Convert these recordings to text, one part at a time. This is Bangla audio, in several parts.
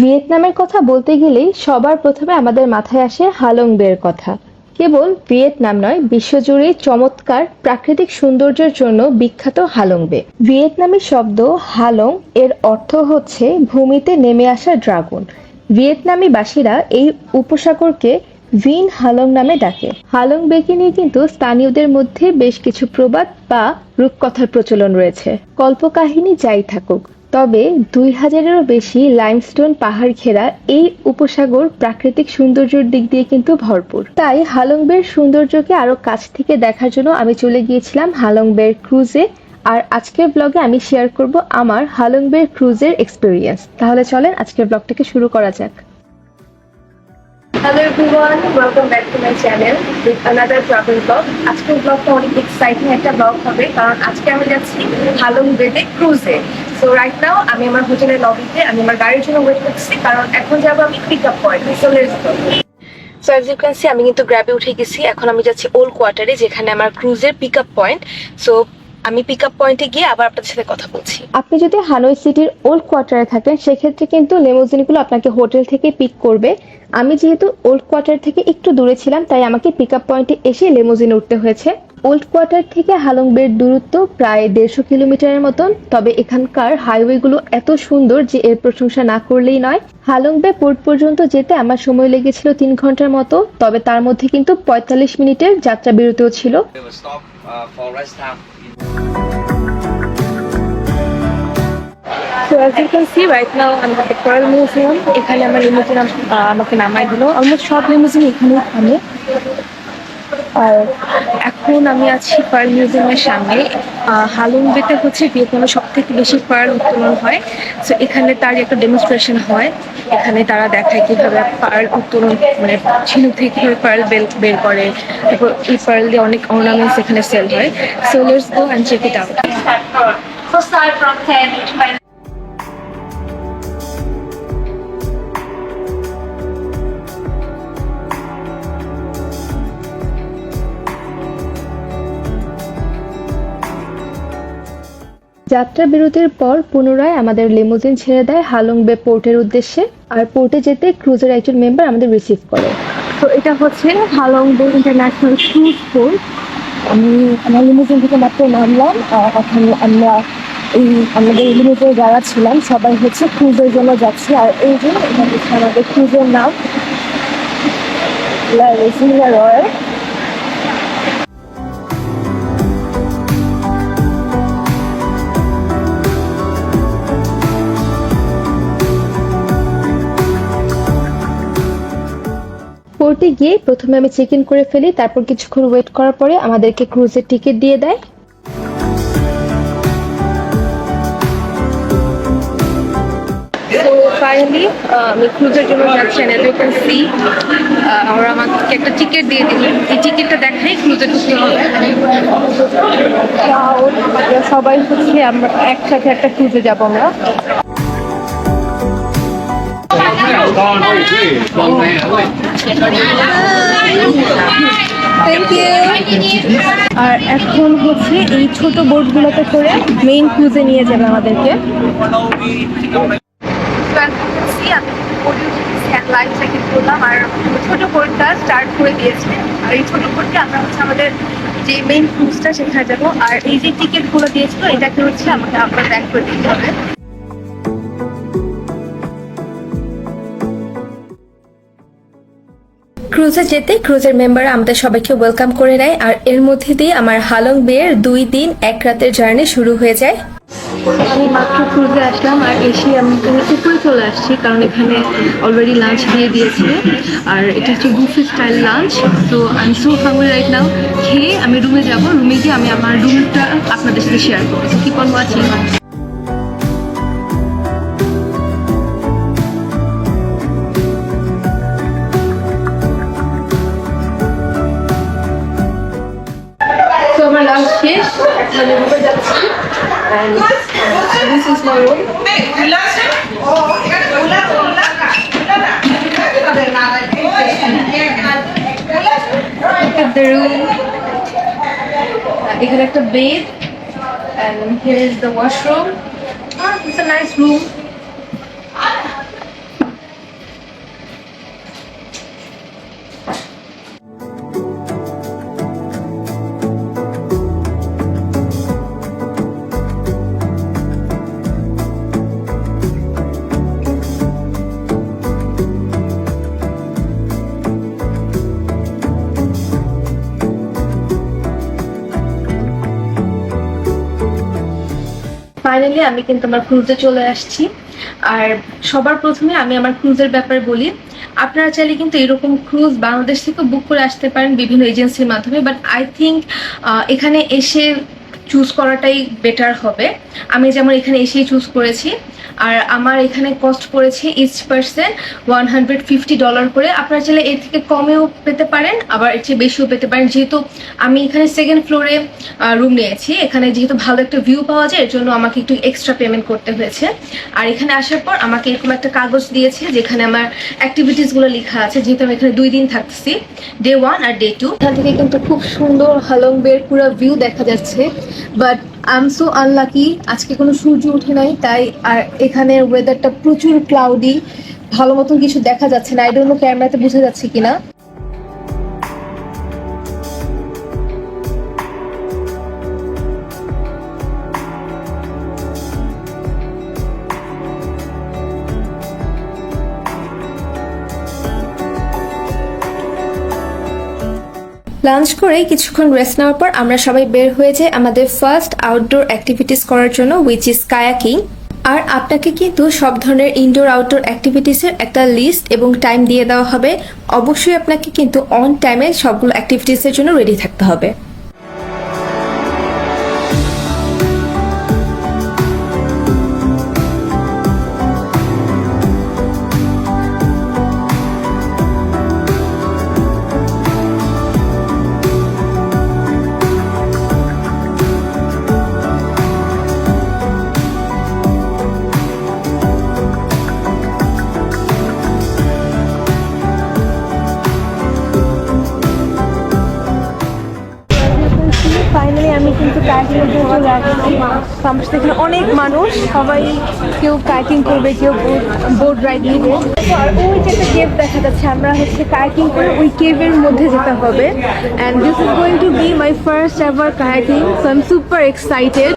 ভিয়েতনামের কথা বলতে গেলেই সবার প্রথমে আমাদের মাথায় আসে হালং বের কথা। কেবল ভিয়েতনাম নয়, বিশ্বজুড়ে চমৎকার প্রাকৃতিক সৌন্দর্যের জন্য বিখ্যাত হালং বে। ভিয়েতনামি শব্দ হালং এর অর্থ হচ্ছে ভূমিতে নেমে আসা ড্রাগন। ভিয়েতনামি বাসীরা এই উপসাগরকে ভিন হালং নামে ডাকে। হালং বেকে নিয়ে কিন্তু স্থানীয়দের মধ্যে বেশ কিছু প্রবাদ বা রূপকথার প্রচলন রয়েছে। কল্পকাহিনী যাই থাকুক, তবে ২,০০০-এরও বেশি লাইমস্টোন পাহাড় ঘেরা এই উপসাগর প্রাকৃতিক সৌন্দর্যের দিক দিয়ে কিন্তু ভরপুর। তাই হালং বের সৌন্দর্যকে আরো কাছ থেকে দেখার জন্য আমি চলে গিয়েছিলাম হালং বের ক্রুজে। আর আজকের ব্লগে আমি শেয়ার করব আমার হালং বের ক্রুজের এক্সপিরিয়েন্স। তাহলে চলেন আজকের ব্লগটাকে শুরু করা যাক। Hello everyone, welcome back to my channel with another travel blog. আজকের ব্লগটা অনেক এক্সাইটিং একটা ব্লগ হবে, কারণ আজকে আমি যাচ্ছি হালং বেতে ক্রুজে। সো রাইট নাও আমি আমার হোটেলের লবিতে আমি আমার গাড়ির জন্য ওয়েট করছি, কারণ এখন যাবো আমি পিক আপ পয়েন্টে। So let's go. So as you can see, আমি কিন্তু গ্র্যাবে উঠে গেছি। এখন আমি যাচ্ছি ওল্ড কোয়ার্টারে, যেখানে আমার ক্রুজের পিক আপ পয়েন্ট। সো আমি পিক আপ পয়েন্টে গিয়ে আবার আপনাদের সাথে কথা বলছি। আপনি যদি হানয় সিটির ওল্ড কোয়ার্টারে থাকেন, সেক্ষেত্রে কিন্তু লেমোজিনগুলো আপনাকে হোটেল থেকে পিক করবে। আমি যেহেতু ওল্ড কোয়ার্টার থেকে একটু দূরে ছিলাম, তাই আমাকে পিক আপ পয়েন্টে এসে লেমোজিনে উঠতে হয়েছে। ওল্ড কোয়ার্টার থেকে হালং বের দূরত্ব প্রায় ১৫০ কিলোমিটারের মতন। তবে এখানকার হাইওয়েগুলো এত সুন্দর যে এর প্রশংসা না করলেই নয়। হালং বে পোর্ট পর্যন্ত যেতে আমার সময় লেগেছিল ৩ ঘন্টার মতো, তবে তার মধ্যে কিন্তু ৪৫ মিনিটের যাত্রা বিরতিও ছিল। So as you can see right now I'm at the Pearl Museum. এখানে আমার লিমুজিন আমাকে নামাই দিল। অলমোস্ট সব লিমুজিন এখানেই থামে। আর এখন আমি আছি পার্ল মিউজিয়ামের সামনে। হালং বেতে হচ্ছে ভিয়েতনামে সব থেকে বেশি পার্ল উত্তোলন হয়। সো এখানে তার একটা ডেমনস্ট্রেশন হয়। এখানে তারা দেখায় কিভাবে পার্ল উত্তোলন, মানে ঝিনুক থেকে কিভাবে পার্ল বের করে। তারপর এই পার্ল দিয়ে অনেক অর্নামেন্টস এখানে সেল হয়। So let's go and check it out. So start from 10 each by যাত্রা বিরতির পর পুনরায় আমাদের লিমুজিন ছেড়ে দেয় হালং বে পোর্টের উদ্দেশ্যে। আর পোর্টে যেতে ক্রুজের একজন মেম্বার আমাদের রিসিভ করে। তো এটা হচ্ছে হালং বে ইন্টারন্যাশনাল ক্রুজ পোর্ট। আমি আমার লিমুজিন থেকে মাত্র নামলাম। এখন আমরা আমাদের লিমুজিনে যারা ছিলাম সবাই হচ্ছে ক্রুজের জন্য যাচ্ছি। আর এই যে এটা হচ্ছে আমাদের ক্রুজের নাম লা রেজিনা রয়্যাল। পোর্টে গিয়ে প্রথমে আমি চেক ইন করে ফেলি, তারপর কিছুক্ষণ ওয়েট করার পরে আমাদেরকে ক্রুজের টিকিট দিয়ে দেয়। তো ফাইনালি আমি ক্রুজের জন্য যাচ্ছি। ওরা আমাকে একটা টিকিট দিয়ে দিল। এই টিকিটটা দেখাই ক্রুজে ঢুকতে হবে। সবাই হচ্ছে আমরা একসাথে একটা ক্রুজে যাবো আমরা। আর এখন হচ্ছে এই ছোট বোটগুলোতে করে মেইন ক্রুজে নিয়ে যাবে আমাদেরকে। আর ছোট বোটটা স্টার্ট করে দিয়েছে। আর এই ছোট বোটকে আমরা হচ্ছে আমাদের যে মেইন ক্রুজটা সেখানে যাবো। আর এই যে টিকিট গুলো দিয়েছিল এটাকে হচ্ছে আমাকে আবার ব্যাক করে দিতে হবে। ক্রুজে যেতে ক্রুজের মেম্বাররা আমাদের সবাইকে ওয়েলকাম করে নেয়। আর এর মধ্যে দিয়ে আমার হালং বের 2 দিন 1 রাতের জার্নি শুরু হয়ে যায়। আমি মাত্র ক্রুজে আসলাম আর এসে আমি উপরে চলে আসছি, কারণ এখানে অলরেডি লাঞ্চ দিয়ে দিয়েছে। আর এটা হচ্ছে বুফে স্টাইল লাঞ্চ। তো I am so hungry right now. খেয়ে আমি রুমে যাব। রুমে গিয়ে আমি আমার রুমটা আপনাদের সাথে শেয়ার করবো। So keep on watching. আমার লাঞ্চ শেষ, এখন আমি রুমে যাচ্ছি। And this is my room. Look at the room. এখানে একটা bed and here is the washroom. It's a nice room. Finally আমি কিন্তু আমার ক্রুজে চলে আসছি। আর সবার প্রথমে আমি আমার ক্রুজের ব্যাপারে বলি। আপনারা চাইলে কিন্তু এরকম ক্রুজ বাংলাদেশ থেকে বুক করে আসতে পারেন বিভিন্ন এজেন্সির মাধ্যমে, বাট আই থিঙ্ক এখানে এসে চুজ করাটাই বেটার হবে। আমি যেমন এখানে এসেই চুজ করেছি। আর আমার এখানে কস্ট পড়েছে ইচ পার্সন $150 করে। আপনারা চাইলে এর থেকে কমেও পেতে পারেন, আবার এর চেয়ে বেশিও পেতে পারেন। যেহেতু আমি এখানে সেকেন্ড ফ্লোরে রুম নিয়েছি, এখানে যেহেতু ভালো একটা ভিউ পাওয়া যায়, এর জন্য আমাকে একটু এক্সট্রা পেমেন্ট করতে হয়েছে। আর এখানে আসার পর আমাকে এরকম একটা কাগজ দিয়েছে যেখানে আমার অ্যাক্টিভিটিসগুলো লেখা আছে, যেহেতু আমি এখানে 2 দিন থাকতেছি, ডে 1 আর ডে 2। এখান থেকে কিন্তু খুব সুন্দর হালং বের পুরো ভিউ দেখা যাচ্ছে, but I am so unlucky, আজকে কোনো সূর্য ওঠে নাই তাই। আর এখানের ওয়েদারটা প্রচুর ক্লাউডি, ভালো মতন কিছু দেখা যাচ্ছে না। আই ডোন্ট নো ক্যামেরাতে বোঝা যাচ্ছে কিনা। লাঞ্চ করে কিছুক্ষণ রেস্ট নেওয়ার পর আমরা সবাই বের হয়ে যাই আমাদের ফার্স্ট আউটডোর অ্যাক্টিভিটিস করার জন্য, উইচ ইজ কায়াকিং। আর আপনাকে কিন্তু সব ধরনের ইনডোর আউটডোর অ্যাক্টিভিটিসের একটা লিস্ট এবং টাইম দিয়ে দেওয়া হবে। অবশ্যই আপনাকে কিন্তু অন টাইমে সবগুলো অ্যাক্টিভিটিসের জন্য রেডি থাকতে হবে। ফাইনালি আমি কিন্তু কায়াকিং এর জন্য আসছি। আমার সাথে এখানে অনেক মানুষ, সবাই কেউ কায়াকিং করবে, কেউ বোট রাইড নিবে। আর ওই যে একটা কেভ দেখা যাচ্ছে, আমরা হচ্ছে কায়াকিং করে ওই কেভের মধ্যে যেতে হবে। And this is going to B my first ever kayaking, so I am super excited.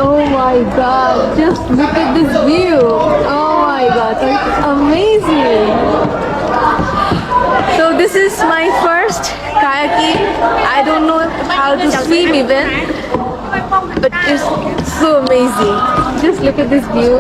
Oh my god, just look at this view. Oh my god, that's amazing. So this is my first kayaking. I don't know how to swim even, but it's so amazing. Just look at this view.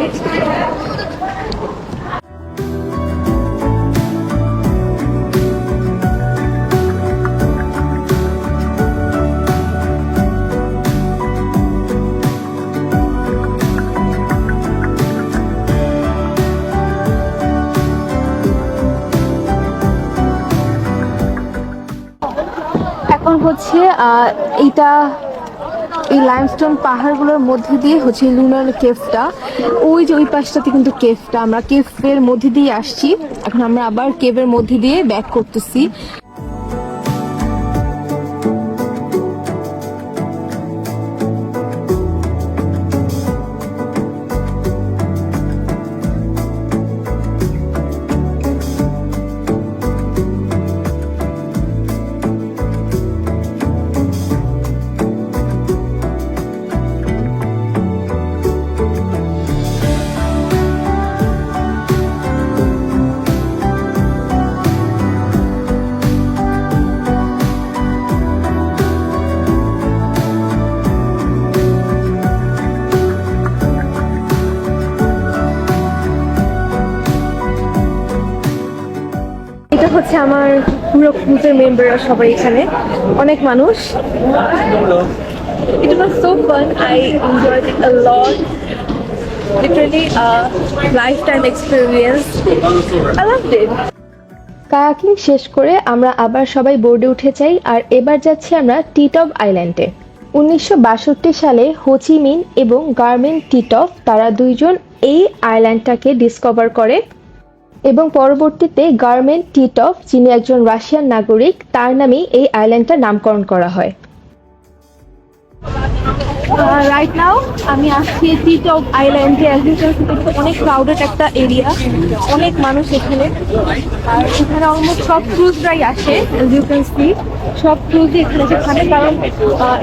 এখন হচ্ছে এইটা এই লাইমস্টোন পাহাড়গুলোর মধ্যে দিয়ে হচ্ছে লুনার কেভটা। ওই যে ওই পাশটাতে কিন্তু কেভটা, আমরা কেভের মধ্যে দিয়ে আসছি, এখন আমরা আবার কেভের মধ্যে দিয়ে ব্যাক করতেছি। এটা হচ্ছে আমার পুরো ক্রুজের মেম্বাররা সবাই এখানে, অনেক মানুষ। It was so fun. I enjoyed it a lot. Literally a lifetime experience. I loved it. Kayaking শেষ করে আমরা আবার সবাই বোর্ডে উঠে যাই, আর এবার যাচ্ছি আমরা টিটফ আইল্যান্ডে। 1962 সালে হোচিমিন এবং গারমিন টিটফ তারা দুইজন এই আইল্যান্ডটাকে ডিসকভার করে। এবং পরবর্তীতে গার্মেন্ট টিটভ, যিনি একজন রাশিয়ান নাগরিক, তার নামেই এই আইল্যান্ডটার নামকরণ করা হয়। রাইট নাও আমি আসছি টিটভ আইল্যান্ডে। অনেক ক্রাউডেড একটা এরিয়া, অনেক মানুষ এখানে। আর এখানে অলমোস্ট সব ক্রুজরাই আসে, ইউ ক্যান সি সব ক্রুজই এখানে সেখানে, কারণ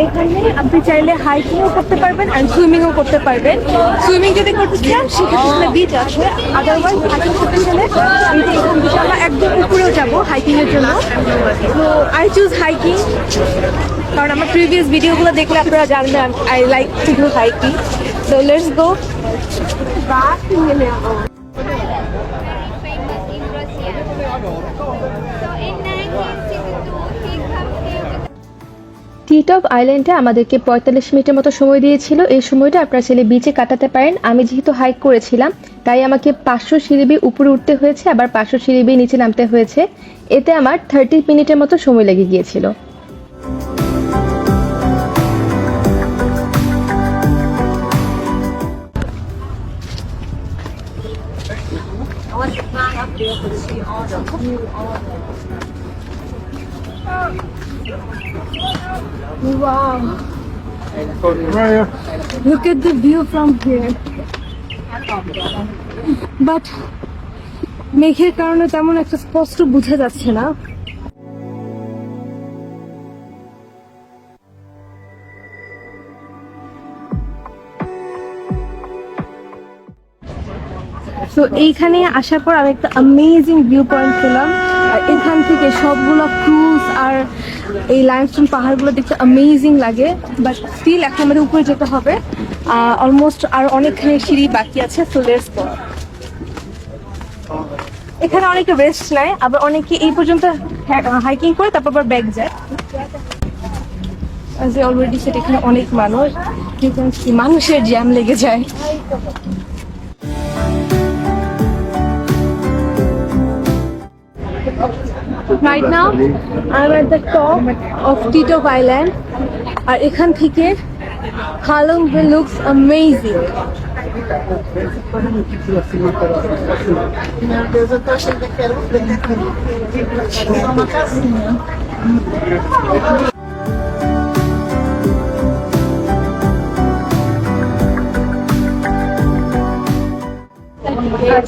এখানে আপনি চাইলে হাইকিংও করতে পারবেন আর সুইমিংও করতে পারবেন। সুইমিং যদি করতে চান সেক্ষেত্রে বিচ আছে, আদারওয়াইজ হাইকিং করতে গেলে এই যে এখান থেকে আমরা একদম উপরেও যাবো হাইকিং এর জন্য। তো আই চুজ হাইকিং, কারণ আমার প্রিভিয়াস ভিডিওগুলো দেখলে আপনারা জানবেন I like to do hiking. So let's go. famous in Russia. So in 1962, he comes here with টিটভ আইল্যান্ডে আমাদেরকে 45 মিনিটের মতো সময় দিয়েছিল। এই সময়টা আপনারা চাইলে বিচে কাটাতে পারেন। আমি যেহেতু হাইক করেছিলাম তাই আমাকে 500 সিঁড়ি বেয়ে উপরে উঠতে হয়েছে, আবার 500 সিঁড়ি বেয়ে নিচে নামতে হয়েছে। এতে আমার 30 মিনিটের মতো সময় লেগে গিয়েছিল। Wow. Look at the view from here. But মেঘের কারণে তেমন একটা স্পষ্ট বোঝা যাচ্ছে না। তো এইখানে আসার পর আমি একটা অ্যামেজিং ভিউ পয়েন্ট পেলাম। আর এখান থেকে সবগুলো ক্রুজ আর এই লাইমস্টোন পাহাড়গুলো দেখতে অ্যামেজিং লাগে। বাট স্টিল এখন আমাদের উপরে যেতে হবে, অলমোস্ট আর অনেকখানি সিঁড়ি বাকি আছে। সো লেটস গো। এখানে অনেকে রেস্ট নেয়, আবার অনেকে এই পর্যন্ত হাইকিং করে তারপর আবার ব্যাক যায়। অলরেডি সেটা এখানে অনেক মানুষ, মানুষের জ্যাম লেগে যায়। Right now, I'm at the top of Titov Island. আর এখান থেকে Halong Bay looks amazing.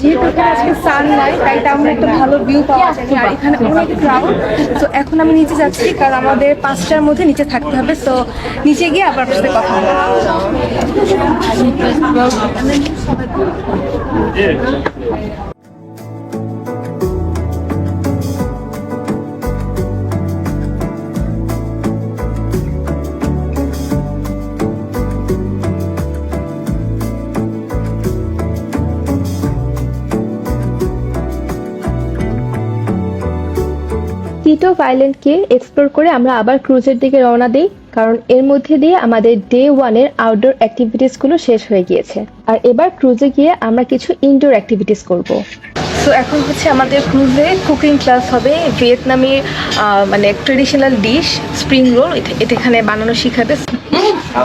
যেহেতু এখানে আজকে সান নাই তাই তেমন একটা ভালো ভিউ পাওয়া যায়নি। আর এখানে অনেক ক্রাউড। তো এখন আমি নিচে যাচ্ছি, কারণ আমাদের 5টার মধ্যে নিচে থাকতে হবে। তো নিচে গিয়ে আবার আপনার সাথে কথা বলবো। টিটভ আইল্যান্ডকে এক্সপ্লোর করে আমরা আবার ক্রুজের দিকে রওনা দিই, কারণ এর মধ্যে দিয়ে আমাদের ডে 1 এর আউটডোর অ্যাক্টিভিটিসগুলো শেষ হয়ে গিয়েছে। আর এবার ক্রুজে গিয়ে আমরা কিছু ইনডোর অ্যাক্টিভিটিস করব। তো এখন হচ্ছে আমাদের ক্রুজে কুকিং ক্লাস হবে। ভিয়েতনামি মানে ট্রেডিশনাল ডিশ স্প্রিং রোল এটা এখানে বানানো শিখাবে।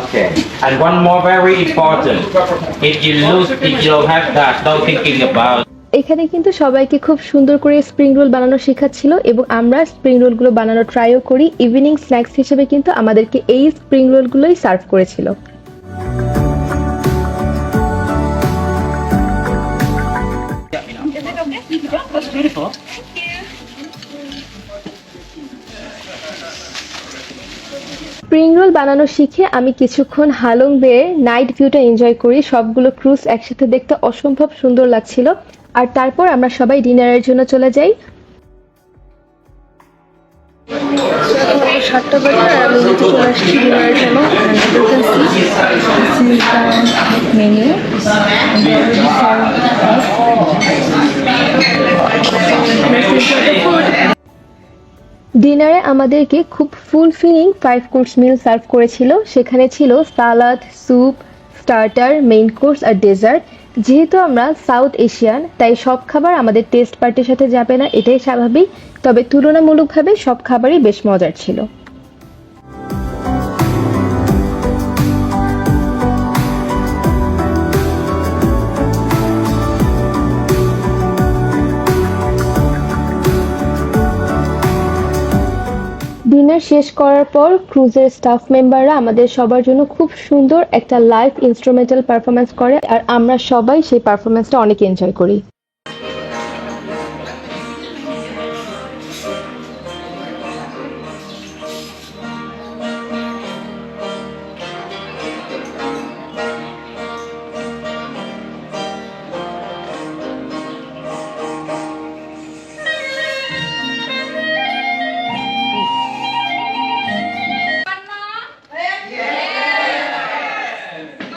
Okay. And one more very important. If you have that, don't thinking about. এখানে কিন্তু সবাইকে খুব সুন্দর করে স্প্রিং রোল বানানো শেখাচ্ছিল এবং আমরা স্প্রিং রোলগুলো বানানো ট্রাইও করি। ইভিনিং স্ন্যাক্স হিসেবে কিন্তু আমাদেরকে এই স্প্রিং রোলগুলোই সার্ভ করেছিল। স্প্রিং রোল বানানো শিখে আমি কিছুক্ষণ হালং বে নাইট ভিউটা এনজয় করি। সবগুলো ক্রুজ একসাথে দেখতে অসম্ভব সুন্দর লাগছিল। আর তারপর আমরা সবাই ডিনারের জন্য চলে যাই। 7টা বাজে আর আমি নিচে চলে আসছি ডিনারের জন্য। মেনু ডিনারে আমাদেরকে খুব ফুলফিলিং 5 কোর্স মিল সার্ভ করেছিল। সেখানে ছিল সালাদ, স্যুপ, স্টার্টার, মেইন কোর্স আর ডেজার্ট। যেহেতু আমরা সাউথ এশিয়ান তাই সব খাবার আমাদের টেস্ট পার্টির সাথে যাবে না, এটাই স্বাভাবিক। তবে তুলনামূলকভাবে সব খাবারই বেশ মজার ছিল। ডিনার শেষ করার পর ক্রুজের স্টাফ মেম্বাররা আমাদের সবার জন্য খুব সুন্দর একটা লাইভ ইনস্ট্রুমেন্টাল পারফরমেন্স করে, আর আমরা সবাই সেই পারফরমেন্সটা অনেক এনজয় করি।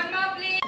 One more, please.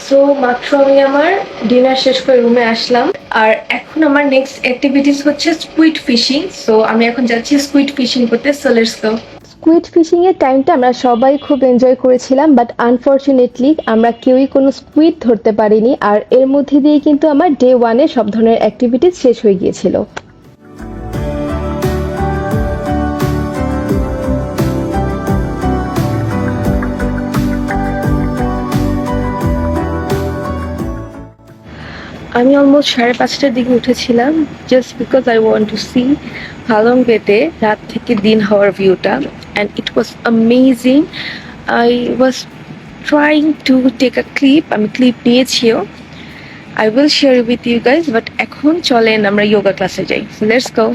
সো মাত্র আমি আমার ডিনার শেষ করে রুমে আসলাম, আর এখন আমার নেক্সট অ্যাক্টিভিটিস হচ্ছে স্কুইড ফিশিং। সো আমি এখন যাচ্ছি স্কুইড ফিশিং করতে। So let's go. Squid fishing এর টাইমটা আমরা সবাই খুব এনজয় করেছিলাম, বাট আনফরচুনেটলি আমরা কেউই কোনো স্কুইড ধরতে পারিনি, আর এর মধ্যে দিয়ে কিন্তু আমার ডে 1-এ সব ধরনের অ্যাক্টিভিটিস শেষ হয়ে গিয়েছিল। আমি অলমোস্ট 5:30টার দিকে উঠেছিলাম, just because I want to see Halong বেতে রাত থেকে দিন হওয়ার ভিউটা, and it was amazing. I was trying to take a clip, আমি ক্লিপ নিয়েছিও। I will share with you guys, but এখন চলেন আমরা যোগা ক্লাসে যাই। So let's go.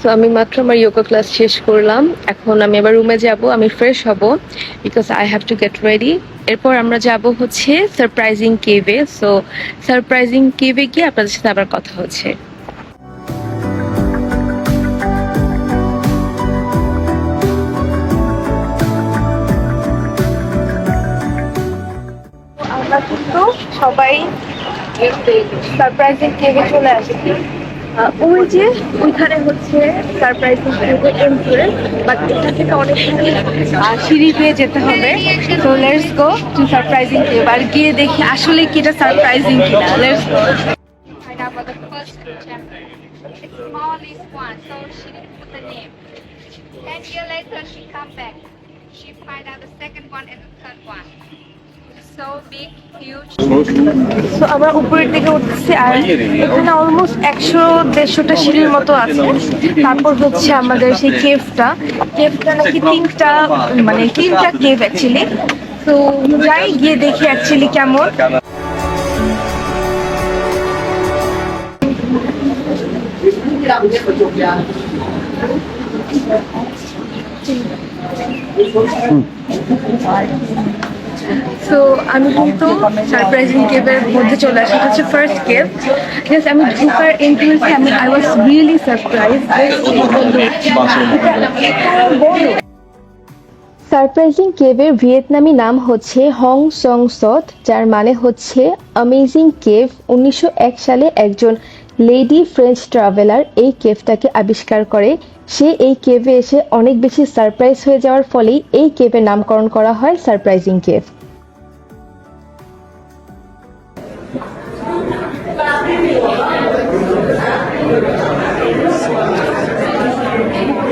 সো আমি মাত্র আমার যোগা ক্লাস শেষ করলাম, এখন আমি আবার রুমে যাব, আমি ফ্রেশ হব because I have to get ready. এরপর আমরা যাব হচ্ছে সারপ্রাইজিং কেভে। সো সারপ্রাইজিং কেভে গিয়ে আপনাদের সাথে আবার কথা হচ্ছে। আমরা কিন্তু সবাই সারপ্রাইজিং কেভে চলে আসছি। ওই যে ওইখানে হচ্ছে সারপ্রাইজিং কেভের এন্ট্রান্স, বাট এটা থেকে অনেকখানি সিঁড়ি পেয়ে যেতে হবে। So let's go to surprising cave, আর গিয়ে দেখি আসলে কি এটা সারপ্রাইজিং কিনা। Let's go. Find out about the first chapter. It's smallest one, so she didn't put the name. 10 years later, she come back. She find out the second one and the third one. So big, huge. So আমরা উপরের দিকে উঠতেছি, আর এখানে অলমোস্ট 100-150টা সিঁড়ির মতো আছে। তারপর হচ্ছে আমাদের সেই কেভটা নাকি তিনটা কেভ অ্যাকচুয়ালি। তো যাই গিয়ে দেখি অ্যাকচুয়ালি কেমন। সো আমি কিন্তু সারপ্রাইজিং কেভের মধ্যে চলে আসি। এটা হচ্ছে ফার্স্ট কেভ। জাস্ট আমি ঢোকার এন্ট্রান্সে I was really surprise. Surprising কেভের ভিয়েতনামি নাম হচ্ছে হং সং সট, যার মানে হচ্ছে অ্যামেজিং কেভ। 1901 সালে একজন লেডি ফ্রেঞ্চ ট্রাভেলার এই কেভটাকে আবিষ্কার করে। সে এই কেভে এসে অনেক বেশি সারপ্রাইজ হয়ে যাওয়ার ফলেই এই কেভের নামকরণ করা হয় surprising cave.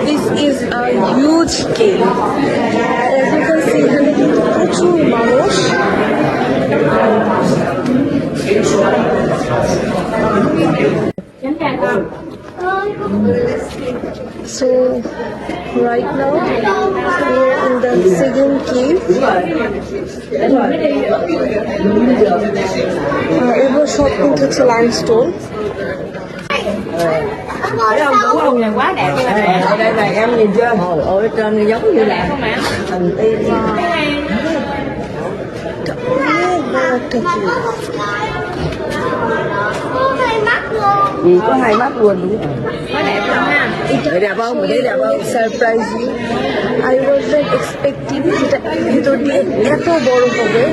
This is a huge cave. As you can see, এখানে কিন্তু প্রচুর মানুষ। So right now we're in the second cave. এগুলো সব কিন্তু হচ্ছে limestone. Quá đẹp như này. Đây này em nhìn chưa? Ở trên nó giống như là thần tiên. Có hai mắt luôn đúng không? Quá đẹp luôn ha. Thấy đẹp không? Thấy đẹp không? Surprising. I was not expecting যেটা ভিতর দিয়ে এত বড় হবে।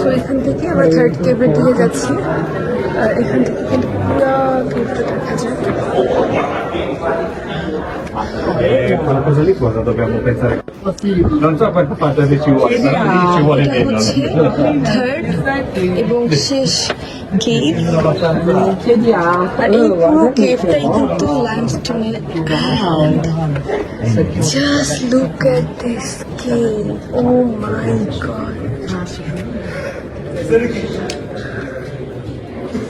তো এখান থেকে আমরা থার্ড কেভের দিকে যাচ্ছি, আর এখান থেকে কিন্তু পুরো কেভটা দেখা যায়। Cosa lì cosa dobbiamo pensare? Non so quanto faccia se ci vuole এটা meno. হচ্ছে থার্ড এবং শেষ কেভ। আর এই পুরো কেভটাই কিন্তু লাইমস্টোনের। Just look at this cave, oh my god.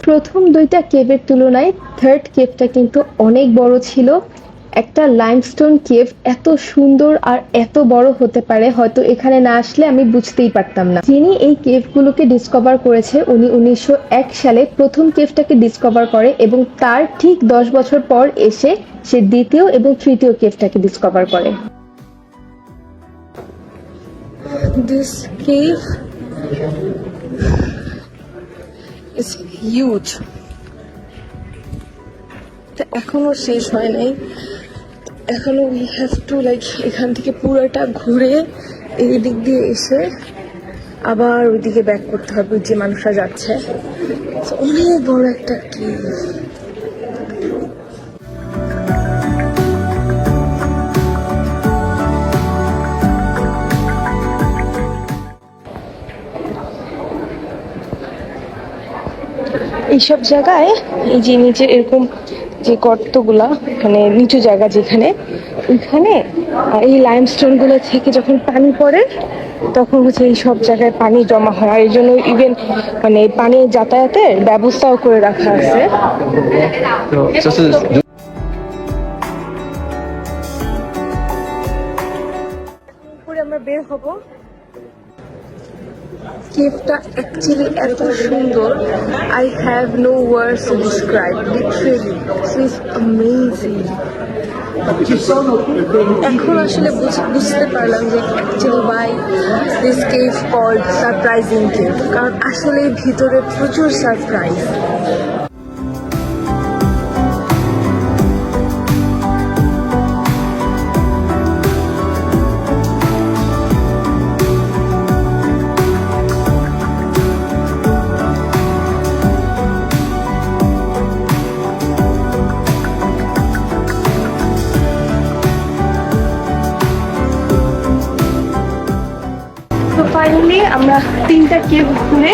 প্রথম দুইটা কেভের তুলনায় থার্ড কেভটা কিন্তু অনেক বড় ছিল। একটা লাইমস্টোন কেভ এত সুন্দর আর এত বড় হতে পারে হয়তো এখানে না আসলে আমি বুঝতেই পারতাম না। যিনি এই কেভগুলোকে ডিসকভার করেছে উনি 1901 সালে প্রথম কেভটাকে ডিসকভার করে এবং তার ঠিক 10 বছর পর এসে সে দ্বিতীয় এবং তৃতীয় কেভটাকে ডিসকভার করে। This cave is huge. এখনো শেষ হয় নাই, এখনো we have to like এখান থেকে পুরোটা ঘুরে এই দিক দিয়ে এসে আবার ওইদিকে ব্যাক করতে হবে যে মানুষরা যাচ্ছে। So, অনেক বড় একটা কেভ। এইসব জায়গায় এই যে নিচে এরকম যে গর্তগুলা, মানে নিচু জায়গা যেখানে, ওইখানে এই লাইমস্টোন গুলো থেকে যখন পানি পড়ে তখন হচ্ছে এই সব জায়গায় পানি জমা হয়। আর এই জন্য ইভেন মানে পানি যাতায়াতের ব্যবস্থাও করে রাখা আছে। পরে আমরা বের হব। কেভটা অ্যাকচুয়ালি এত সুন্দর, I have no words to describe, literally this is amazing. এখন আসলে বুঝতে পারলাম যে actually by this cave called surprising cave, কারণ আসলে ভিতরে প্রচুর সারপ্রাইজ। তো ফাইনালি আমরা তিনটা কেভ ঘুরে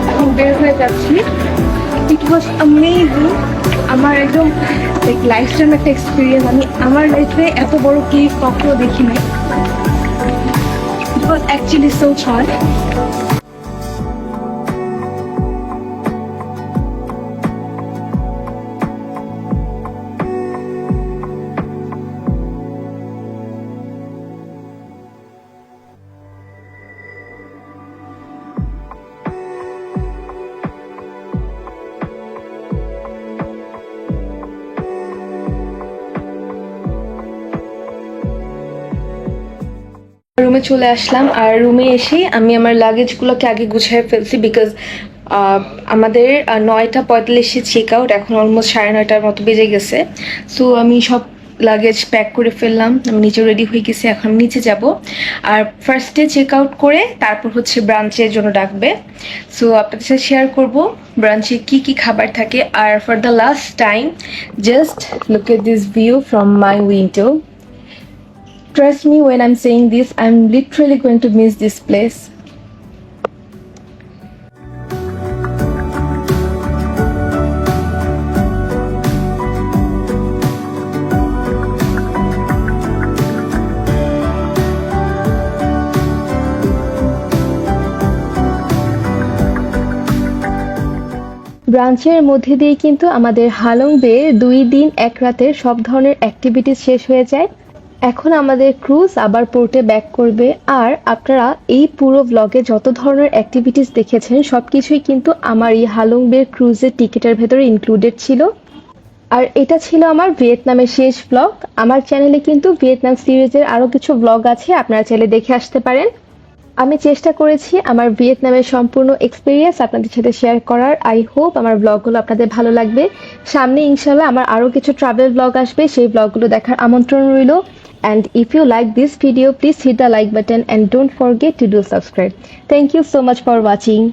এখন বের হয়ে যাচ্ছি। ইট ওয়াজ অ্যামেজিং। আমার একদম লাইফ টাইম একটা এক্সপিরিয়েন্স। আমি আমার লাইফে এত বড় কেভ কখনো দেখি নাই। ইট ওয়াজ অ্যাকচুয়ালি সো ফান। রুমে চলে আসলাম, আর রুমে এসে আমি আমার লাগেজগুলোকে আগে গুছিয়ে ফেলছি, বিকজ আমাদের 9:45 চেক আউট, এখন অলমোস্ট 9:30 মতো বেজে গেছে। সো আমি সব লাগেজ প্যাক করে ফেললাম, আমি নিচে রেডি হয়ে গেছি, এখন আমি নিচে যাব। আর ফার্স্টে চেক আউট করে তারপর হচ্ছে ব্রাঞ্চের জন্য ডাকবে। সো আপনাদের সাথে শেয়ার করবো ব্রাঞ্চে কি কি খাবার থাকে। আর for the last time just look at this view from my window. Trust me when I'm saying this, I'm literally going to miss this place. ব্রাঞ্চের মধ্যে দিয়ে কিন্তু আমাদের হালং বে 2 দিন 1 রাতের সব ধরনের অ্যাক্টিভিটিস শেষ হয়ে যায়। এখন আমাদের ক্রুজ আবার পোর্টে ব্যাক করবে। আর আপনারা এই পুরো ব্লগে যত ধরনের অ্যাক্টিভিটিস দেখেছেন সবকিছুই কিন্তু আমার এই হালং বে ক্রুজের টিকিটের ভেতরে ইনক্লুডেড ছিল। আর এটা ছিল আমার ভিয়েতনামের শেষ ব্লগ। আমার চ্যানেলে কিন্তু ভিয়েতনাম সিরিজের আরও কিছু ব্লগ আছে, আপনারা চাইলে দেখে আসতে পারেন। আমি চেষ্টা করেছি আমার ভিয়েতনামের সম্পূর্ণ এক্সপিরিয়েন্স আপনাদের সাথে শেয়ার করার। আই হোপ আমার ব্লগগুলো আপনাদের ভালো লাগবে। সামনে ইনশাল্লাহ আমার আরও কিছু ট্রাভেল ব্লগ আসবে, সেই ব্লগগুলো দেখার আমন্ত্রণ রইল। And if you like this video, please hit the like button and don't forget to do subscribe. Thank you so much for watching.